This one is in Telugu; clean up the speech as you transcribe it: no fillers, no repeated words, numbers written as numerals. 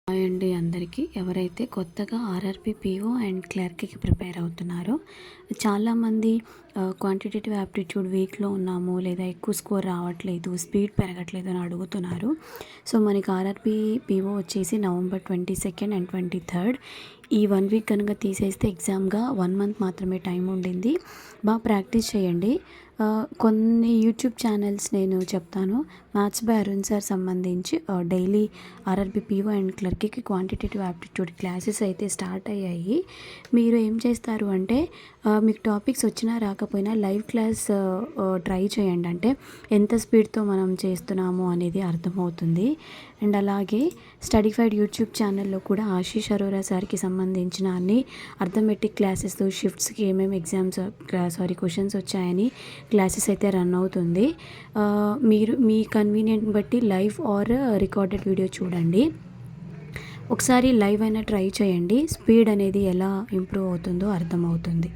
హాయ్ అండి అందరికీ. ఎవరైతే కొత్తగా ఆర్ఆర్‌బీ పీఓ అండ్ క్లర్క్‌కి ప్రిపేర్ అవుతున్నారో, చాలామంది క్వాంటిటేటివ్ యాప్టిట్యూడ్ వీక్‌లో ఉన్నాము, లేదా ఎక్కువ స్కోర్ రావట్లేదు, స్పీడ్ పెరగట్లేదు అని అడుగుతున్నారు. సో మనకి ఆర్ఆర్‌బీ పీఓ వచ్చేసి నవంబర్ 22 అండ్ 23 ఈ 1 వీక్ కనుక తీసేస్తే ఎగ్జామ్‌గా 1 మంత్ మాత్రమే టైం ఉండింది. బాగా ప్రాక్టీస్ చేయండి. కొన్ని యూట్యూబ్ ఛానల్స్ నేను చెప్తాను. మ్యాథ్స్ బై అరుణ్ సార్ సంబంధించి డైలీ ఆర్ఆర్‌బీ పీఓ అండ్ క్లర్క్‌కి క్వాంటిటేటివ్ యాప్టిట్యూడ్ క్లాసెస్ అయితే స్టార్ట్ అయ్యాయి. మీరు ఏం చేస్తారు అంటే మీకు టాపిక్స్ వచ్చినా రాకపోయినా లైవ్ క్లాస్ ట్రై చేయండి. అంటే ఎంత స్పీడ్తో మనం చేస్తున్నాము అనేది అర్థమవుతుంది. అండ్ అలాగే స్టడీఫైడ్ యూట్యూబ్ ఛానల్లో కూడా ఆశీష్ అరోరా సార్కి సంబంధించిన అన్ని అర్థమెటిక్ క్లాసెస్, షిఫ్ట్స్కి ఏమేమి క్వశ్చన్స్ వచ్చాయని క్లాసెస్ అయితే రన్ అవుతుంది. మీరు మీ కన్వీనియంట్ బట్టి లైవ్ ఆర్ రికార్డెడ్ వీడియో చూడండి. ఒకసారి లైవ్ అయినా ట్రై చేయండి. స్పీడ్ అనేది ఎలా ఇంప్రూవ్ అవుతుందో అర్థమవుతుంది.